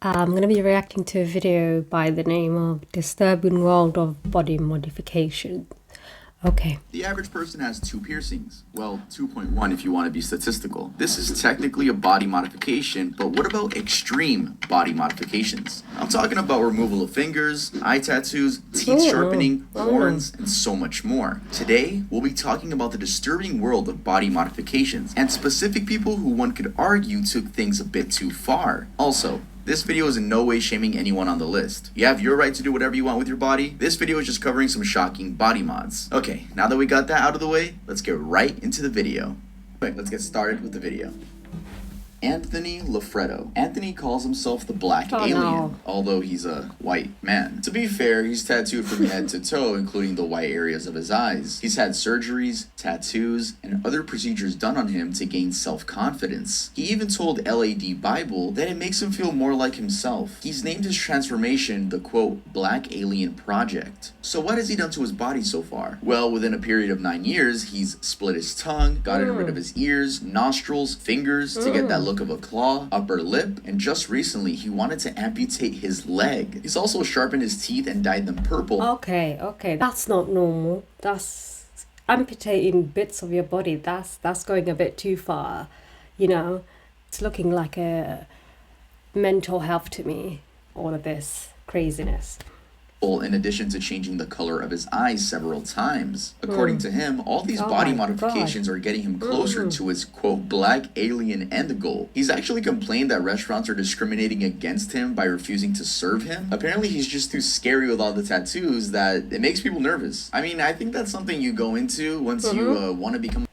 I'm going to be reacting to a video by the name of Disturbing World of Body Modification. Okay. The average person has 2 piercings. Well, 2.1 if you want to be statistical. This is technically a body modification, but what about extreme body modifications? I'm talking about removal of fingers, eye tattoos, teeth sharpening, horns, and so much more. Today, we'll be talking about the disturbing world of body modifications and specific people who one could argue took things a bit too far. Also, this video is in no way shaming anyone on the list. You have your right to do whatever you want with your body. This video is just covering some shocking body mods. Okay, now that we got that out of the way, let's get right into the video. Alright, let's get started with the video. Anthony Loffredo. Anthony calls himself the Black Alien, although he's a white man. To be fair, he's tattooed from head to toe, including the white areas of his eyes. He's had surgeries, tattoos, and other procedures done on him to gain self-confidence. He even told LAD Bible that it makes him feel more like himself. He's named his transformation the, quote, Black Alien Project. So what has he done to his body so far? Well, within a period of 9 years, he's split his tongue, gotten rid of his ears, nostrils, fingers to get that look of a claw, upper lip, and just recently he wanted to amputate his leg. He's also sharpened his teeth and dyed them purple. Okay, that's not normal. That's amputating bits of your body. That's going a bit too far, you know. It's looking like a mental health to me, all of this craziness. In addition to changing the color of his eyes several times. According to him, all these body modifications are getting him closer to his, quote, Black Alien end goal. He's actually complained that restaurants are discriminating against him by refusing to serve him. Apparently, he's just too scary with all the tattoos that it makes people nervous. I mean, I think that's something you go into once you want to become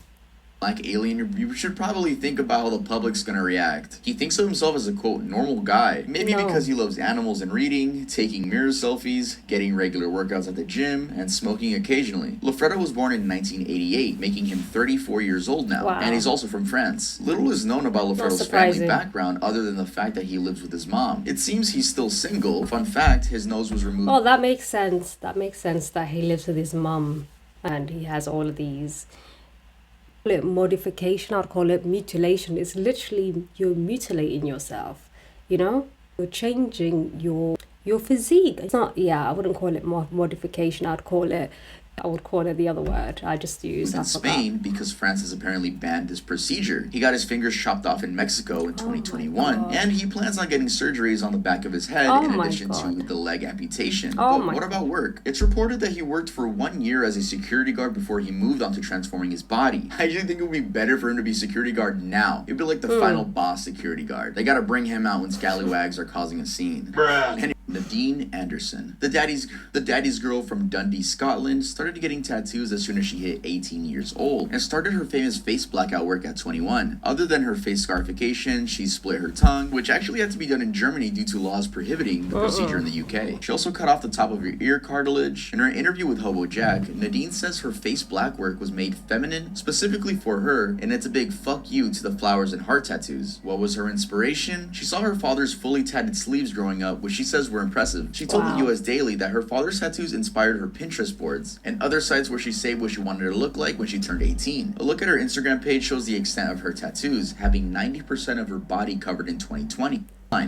Black Alien. You should probably think about how the public's gonna react. He thinks of himself as a, quote, normal guy. Maybe because he loves animals and reading, taking mirror selfies, getting regular workouts at the gym, and smoking occasionally. Loffredo was born in 1988, making him 34 years old now, and he's also from France. Little is known about Loffredo's family background other than the fact that he lives with his mom. It seems he's still single. Fun fact, his nose was removed. Oh, that makes sense. That makes sense that he lives with his mom and he has all of these. It modification, I'd call it mutilation. It's literally you're mutilating yourself, you know, you're changing your physique. It's not, I wouldn't call it modification. I would call it the other word I just used. In Spain, because France has apparently banned this procedure. He got his fingers chopped off in Mexico in 2021, and he plans on getting surgeries on the back of his head in addition to the leg amputation. But what about work? It's reported that he worked for 1 year as a security guard before he moved on to transforming his body. I actually think it would be better for him to be security guard now. He'd be like the final boss security guard. They gotta bring him out when scallywags are causing a scene. Nadine Anderson. The daddy's girl from Dundee, Scotland, started getting tattoos as soon as she hit 18 years old and started her famous face blackout work at 21. Other than her face scarification, she split her tongue, which actually had to be done in Germany due to laws prohibiting the procedure in the UK. She also cut off the top of her ear cartilage. In her interview with Hobo Jack, Nadine says her face black work was made feminine specifically for her, and it's a big fuck you to the flowers and heart tattoos. What was her inspiration? She saw her father's fully tatted sleeves growing up, which she says were impressive. She told the US Daily that her father's tattoos inspired her Pinterest boards and other sites where she saved what she wanted to look like when she turned 18. A look at her Instagram page shows the extent of her tattoos, having 90% of her body covered in 2020.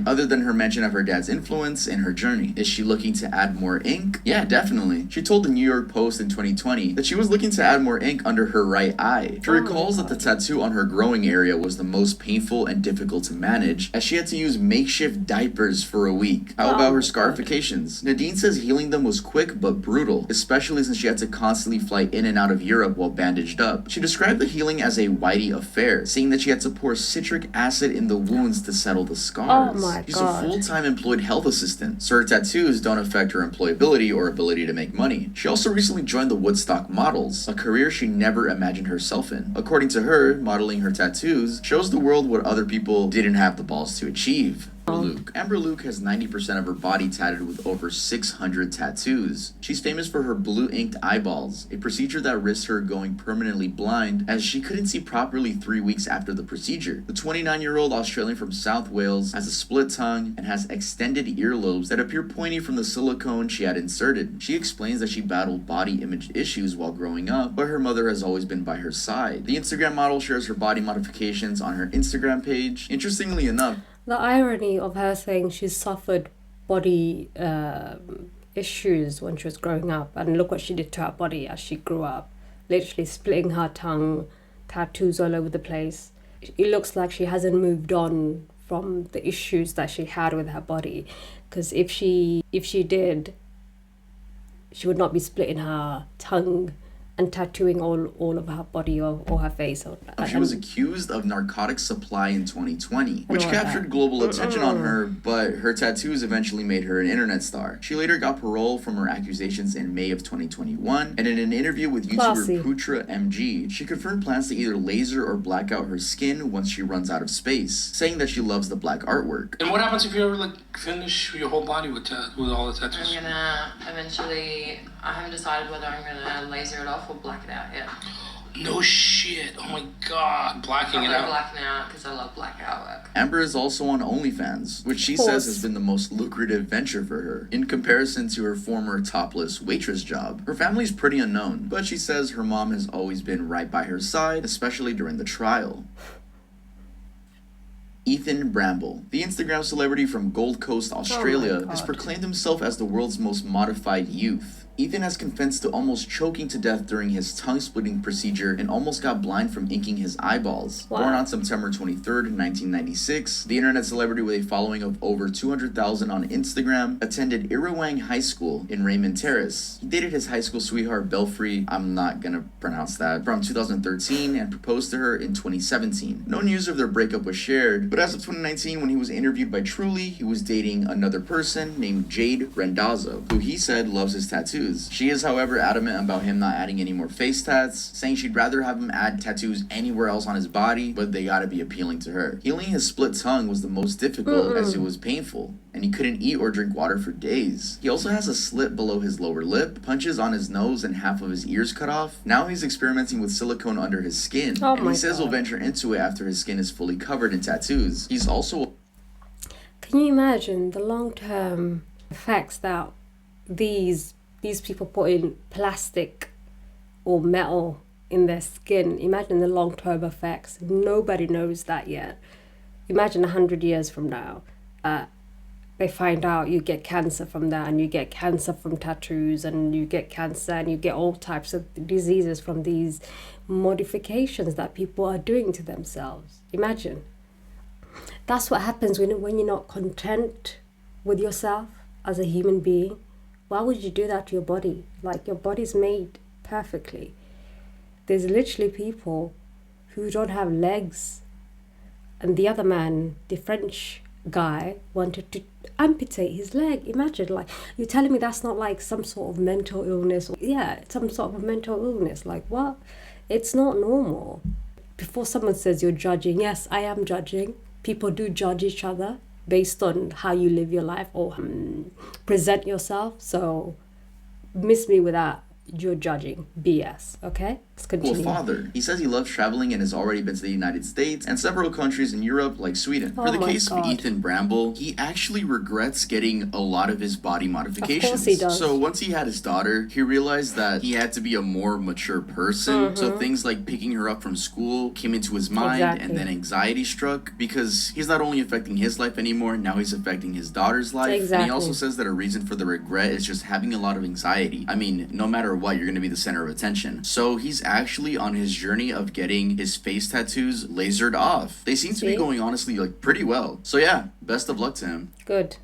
Other than her mention of her dad's influence in her journey. Is she looking to add more ink? Yeah, definitely. She told the New York Post in 2020 that she was looking to add more ink under her right eye. She recalls that the tattoo on her growing area was the most painful and difficult to manage, as she had to use makeshift diapers for a week. How about her scarifications? Nadine says healing them was quick but brutal, especially since she had to constantly fly in and out of Europe while bandaged up. She described the healing as a whitey affair, saying that she had to pour citric acid in the wounds to settle the scars. She's a full-time employed health assistant, so her tattoos don't affect her employability or ability to make money. She also recently joined the Woodstock Models, a career she never imagined herself in. According to her, modeling her tattoos shows the world what other people didn't have the balls to achieve. Amber Luke has 90% of her body tatted with over 600 tattoos. She's famous for her blue inked eyeballs, a procedure that risked her going permanently blind as she couldn't see properly 3 weeks after the procedure. The 29-year-old Australian from South Wales has a split tongue and has extended earlobes that appear pointy from the silicone she had inserted. She explains that she battled body image issues while growing up, but her mother has always been by her side. The Instagram model shares her body modifications on her Instagram page. Interestingly enough, The irony of her saying she's suffered body issues when she was growing up, and look what she did to her body as she grew up, literally splitting her tongue, tattoos all over the place. It looks like she hasn't moved on from the issues that she had with her body, because if she did, she would not be splitting her tongue and tattooing all of her body or her face. She was accused of narcotic supply in 2020, which captured global attention on her, but her tattoos eventually made her an internet star. She later got parole from her accusations in May of 2021, and in an interview with YouTuber Putra MG, she confirmed plans to either laser or black out her skin once she runs out of space, saying that she loves the black artwork. And what happens if you ever finish your whole body with all the tattoos? I'm gonna eventually. I haven't decided whether I'm gonna laser it off or black it out yet. No shit. Oh my god. Blacking it out. Blacking out because I love black artwork. Amber is also on OnlyFans, which she says has been the most lucrative venture for her, in comparison to her former topless waitress job. Her family's pretty unknown, but she says her mom has always been right by her side, especially during the trial. Ethan Bramble, the Instagram celebrity from Gold Coast, Australia, has proclaimed himself as the world's most modified youth. Ethan has confessed to almost choking to death during his tongue-splitting procedure and almost got blind from inking his eyeballs. Wow. Born on September 23rd, 1996, the internet celebrity with a following of over 200,000 on Instagram attended Irrawang High School in Raymond Terrace. He dated his high school sweetheart Belfry, I'm not gonna pronounce that, from 2013 and proposed to her in 2017. No news of their breakup was shared, but as of 2019, when he was interviewed by Truly, he was dating another person named Jade Rendazzo, who he said loves his tattoos. She is, however, adamant about him not adding any more face tats, saying she'd rather have him add tattoos anywhere else on his body, but they gotta be appealing to her. Healing his split tongue was the most difficult as it was painful, and he couldn't eat or drink water for days. He also has a slit below his lower lip, punches on his nose, and half of his ears cut off. Now he's experimenting with silicone under his skin, and he says he'll venture into it after his skin is fully covered in tattoos. He's also... Can you imagine the long-term effects that these people put in plastic or metal in their skin? Imagine the long-term effects. Nobody knows that yet. Imagine 100 years from now, they find out you get cancer from that, and you get cancer from tattoos, and you get cancer, and you get all types of diseases from these modifications that people are doing to themselves. Imagine. That's what happens when you're not content with yourself as a human being. Why would you do that to your body? Like, your body's made perfectly. There's literally people who don't have legs. And the other man, the French guy, wanted to amputate his leg. Imagine, like, you're telling me that's not like some sort of mental illness? Yeah, some sort of mental illness. Like, what? It's not normal. Before someone says you're judging, yes, I am judging. People do judge each other based on how you live your life or present yourself. So miss me with that. You're judging BS, okay? Let's continue. Father. He says he loves traveling and has already been to the United States and several countries in Europe, like Sweden. For the case of Ethan Bramble, he actually regrets getting a lot of his body modifications. Of course he does. So once he had his daughter, he realized that he had to be a more mature person. So things like picking her up from school came into his mind, and then anxiety struck because he's not only affecting his life anymore, now he's affecting his daughter's life. And he also says that a reason for the regret is just having a lot of anxiety. I mean, no matter what, you're going to be the center of attention. So he's actually on his journey of getting his face tattoos lasered off. They seem to be going, honestly, like, pretty well. So yeah, best of luck to him. Good.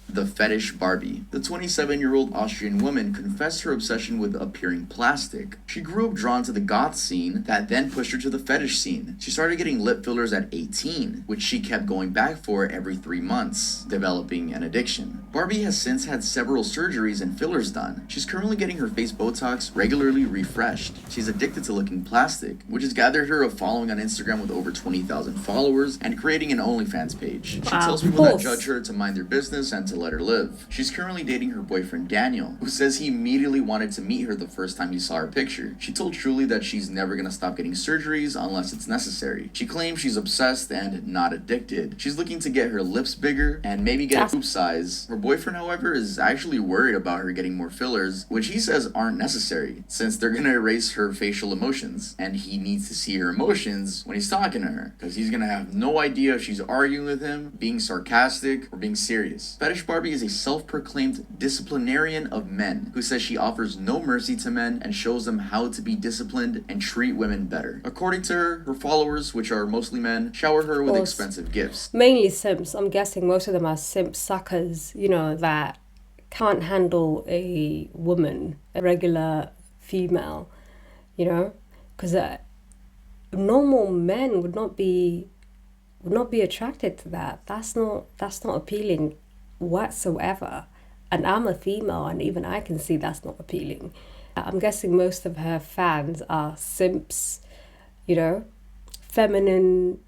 The Fetish Barbie. The 27-year-old Austrian woman confessed her obsession with appearing plastic. She grew up drawn to the goth scene that then pushed her to the fetish scene. She started getting lip fillers at 18, which she kept going back for every 3 months, developing an addiction. Barbie has since had several surgeries and fillers done. She's currently getting her face Botox regularly refreshed. She's addicted to looking plastic, which has gathered her a following on Instagram with over 20,000 followers and creating an OnlyFans page. She tells people that judge her to mind their business and to let her live. She's currently dating her boyfriend Daniel, who says he immediately wanted to meet her the first time he saw her picture. She told Truly that she's never gonna stop getting surgeries unless it's necessary. She claims she's obsessed and not addicted. She's looking to get her lips bigger and maybe get a boob size. Her boyfriend, however, is actually worried about her getting more fillers, which he says aren't necessary, since they're gonna erase her facial emotions, and he needs to see her emotions when he's talking to her, because he's gonna have no idea if she's arguing with him, being sarcastic, or being serious. Fetish Barbie is a self-proclaimed disciplinarian of men who says she offers no mercy to men and shows them how to be disciplined and treat women better. According to her, her followers, which are mostly men, shower her with expensive gifts. Mainly simps. I'm guessing most of them are simp suckers, that can't handle a woman, a regular female, because normal men would not be attracted to that. That's not appealing whatsoever. And I'm a female, and even I can see that's not appealing. I'm guessing most of her fans are simps, feminine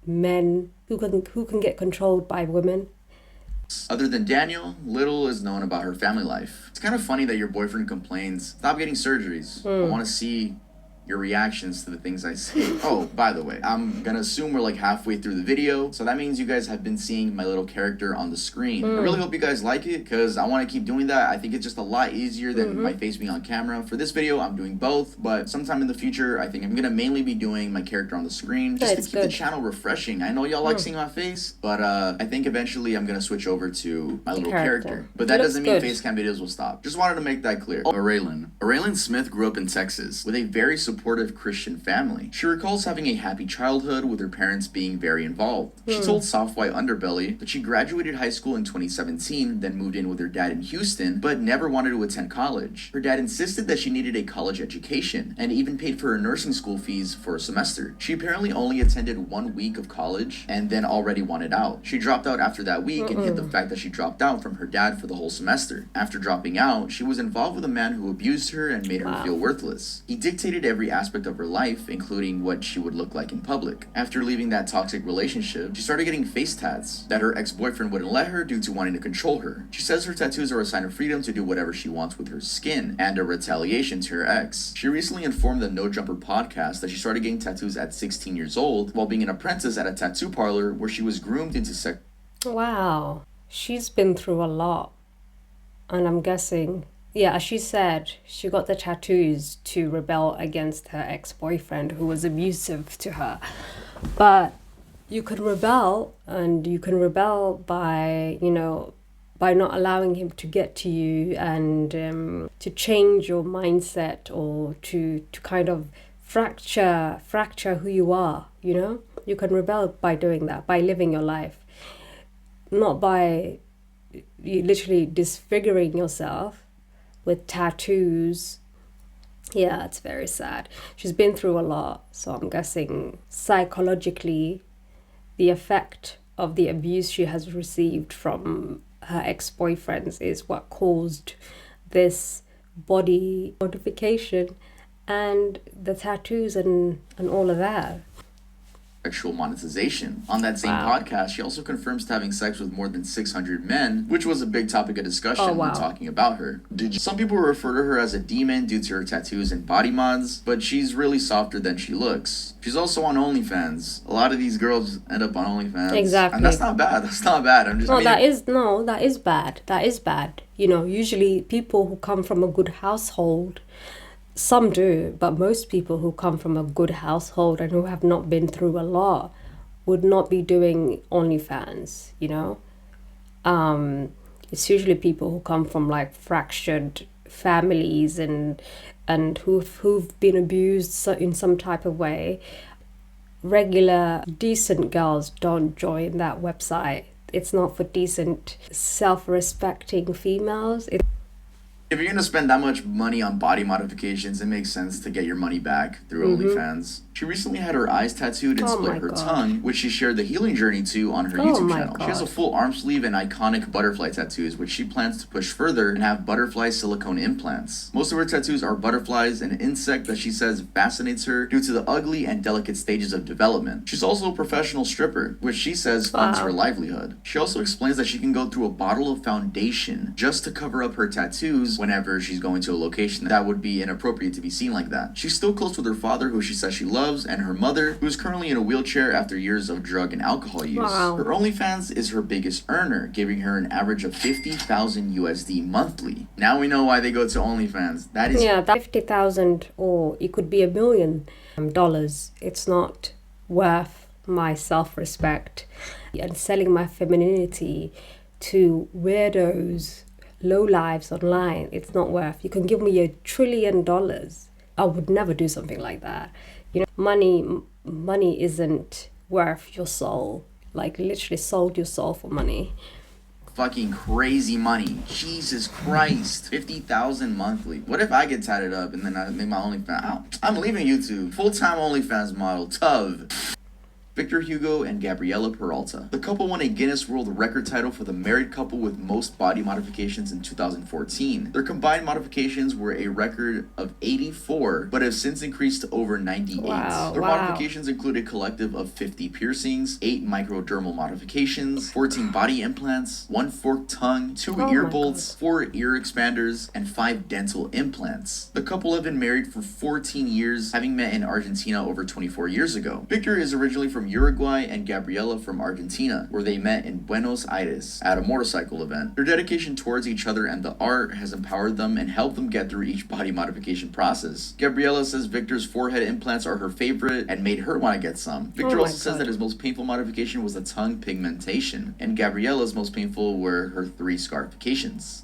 men who can get controlled by women. Other than Daniel, little is known about her family life. It's kind of funny that your boyfriend complains, "Stop getting surgeries. I want to see your reactions to the things I say." Oh, by the way, I'm gonna assume we're like halfway through the video, so that means you guys have been seeing my little character on the screen. I really hope you guys like it, because I want to keep doing that. I think it's just a lot easier than my face being on camera. For this video, I'm doing both, but sometime in the future, I think I'm gonna mainly be doing my character on the screen, just to keep the channel refreshing. I know y'all like seeing my face, but I think eventually I'm gonna switch over to my little character. But that doesn't mean face cam videos will stop. Just wanted to make that clear. Araylin Smith grew up in Texas with a very supportive Christian family. She recalls having a happy childhood with her parents being very involved. She told Soft White Underbelly that she graduated high school in 2017, then moved in with her dad in Houston, but never wanted to attend college. Her dad insisted that she needed a college education, and even paid for her nursing school fees for a semester. She apparently only attended 1 week of college, and then already wanted out. She dropped out after that week and hid the fact that she dropped out from her dad for the whole semester. After dropping out, she was involved with a man who abused her and made her feel worthless. He dictated every aspect of her life, including what she would look like in public. After leaving that toxic relationship, she started getting face tats that her ex-boyfriend wouldn't let her due to wanting to control her. She says her tattoos are a sign of freedom to do whatever she wants with her skin, and a retaliation to her ex. She recently informed the No Jumper podcast that she started getting tattoos at 16 years old while being an apprentice at a tattoo parlor where she was groomed into sex. Wow, she's been through a lot, and I'm guessing, as she said, she got the tattoos to rebel against her ex-boyfriend who was abusive to her. But you could rebel, and you can rebel by, by not allowing him to get to you, and to change your mindset, or to kind of fracture who you are, You can rebel by doing that, by living your life, not by literally disfiguring yourself with tattoos. Yeah, it's very sad. She's been through a lot, so I'm guessing psychologically the effect of the abuse she has received from her ex-boyfriends is what caused this body modification and the tattoos and all of that. Sexual monetization. On that same podcast, she also confirms to having sex with more than 600 men, which was a big topic of discussion when talking about her. Some people refer to her as a demon due to her tattoos and body mods, but she's really softer than she looks. She's also on OnlyFans. A lot of these girls end up on OnlyFans. Exactly. And that's not bad. That is bad. That is bad. Usually people who come from a good household, some do, but most people who come from a good household and who have not been through a lot would not be doing OnlyFans, It's usually people who come from like fractured families and who've been abused in some type of way. Regular, decent girls don't join that website. It's not for decent, self-respecting females. If you're going to spend that much money on body modifications, it makes sense to get your money back through OnlyFans. She recently had her eyes tattooed and Oh split my her God. tongue, which she shared the healing journey to on her Oh YouTube my channel. She has a God. full arm sleeve and iconic butterfly tattoos, which she plans to push further and have butterfly silicone implants. Most of her tattoos are butterflies, an insect that she says fascinates her due to the ugly and delicate stages of development. She's also a professional stripper, which she says funds her livelihood. She also explains that she can go through a bottle of foundation just to cover up her tattoos whenever she's going to a location that would be inappropriate to be seen like that. She's still close with her father, who she says she loves, and her mother, who is currently in a wheelchair after years of drug and alcohol use. Wow. Her OnlyFans is her biggest earner, giving her an average of 50,000 USD monthly. Now we know why they go to OnlyFans. That is that 50,000, or it could be $1 million. It's not worth my self-respect and selling my femininity to weirdos, lowlives online. It's not worth. You can give me $1 trillion. I would never do something like that. Money isn't worth your soul. Like, literally sold your soul for money. fucking crazy money. Jesus Christ. 50,000 monthly. What if I get tatted up and then I make my OnlyFans? I'm leaving YouTube. Full-time OnlyFans model. Tuv. Victor Hugo and Gabriela Peralta. The couple won a Guinness World Record title for the married couple with most body modifications in 2014. Their combined modifications were a record of 84, but have since increased to over 98. Their modifications include a collective of 50 piercings, 8 microdermal modifications, 14 body implants, 1 forked tongue, 2 ear bolts, 4 ear expanders, and 5 dental implants. The couple have been married for 14 years, having met in Argentina over 24 years ago. Victor is originally from Uruguay and Gabriela from Argentina, where they met in Buenos Aires at a motorcycle event. Their dedication towards each other and the art has empowered them and helped them get through each body modification process. Gabriela says Victor's forehead implants are her favorite and made her want to get some. Victor also says that his most painful modification was the tongue pigmentation, and Gabriela's most painful were her 3 scarifications.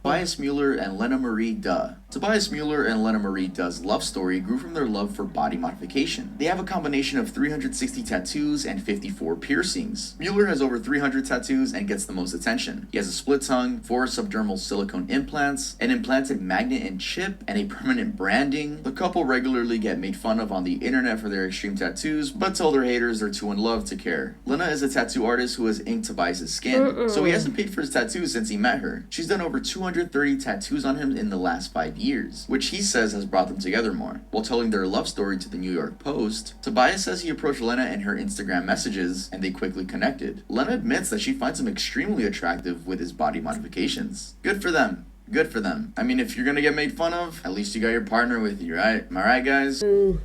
Tobias Mueller and Lena Marie Duh. Tobias Mueller and Lena Marie Duh's love story grew from their love for body modification. They have a combination of 360 tattoos and 54 piercings. Mueller has over 300 tattoos and gets the most attention. He has a split tongue, 4 subdermal silicone implants, an implanted magnet and chip, and a permanent branding. The couple regularly get made fun of on the internet for their extreme tattoos, but tell their haters they're too in love to care. Lena is a tattoo artist who has inked Tobias' skin, so he hasn't paid for his tattoos since he met her. She's done over 230 tattoos on him in the last 5 years, which he says has brought them together more. While telling their love story to the New York Post, Tobias says he approached Lena in her Instagram messages and they quickly connected. Lena admits that she finds him extremely attractive with his body modifications. Good for them. Good for them. I mean, if you're gonna get made fun of, at least you got your partner with you, right? Am I right, guys? I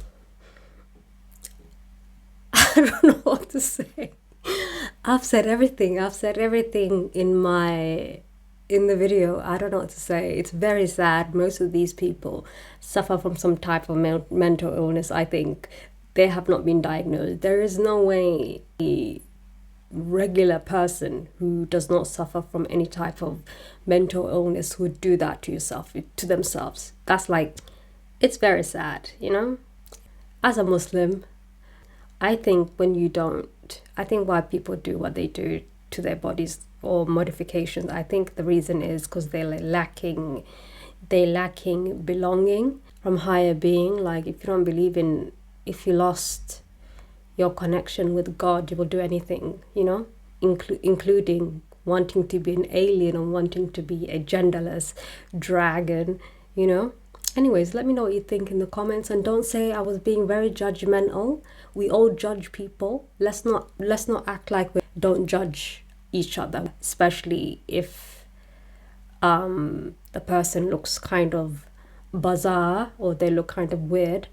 don't know what to say. I've said everything. In the video. I don't know what to say. It's very sad. Most of these people suffer from some type of mental illness. I think they have not been diagnosed. There is no way a regular person who does not suffer from any type of mental illness would do that to themselves. That's like, it's very sad, you know? As a Muslim, I think why people do what they do to their bodies or modifications, I think the reason is because they're lacking belonging from higher being. Like, if you lost your connection with God, you will do anything, you know, including wanting to be an alien or wanting to be a genderless dragon, you know. Anyways, let me know what you think in the comments, and don't say I was being very judgmental. We all judge people. Let's not act like we don't judge each other, especially if the person looks kind of bizarre or they look kind of weird.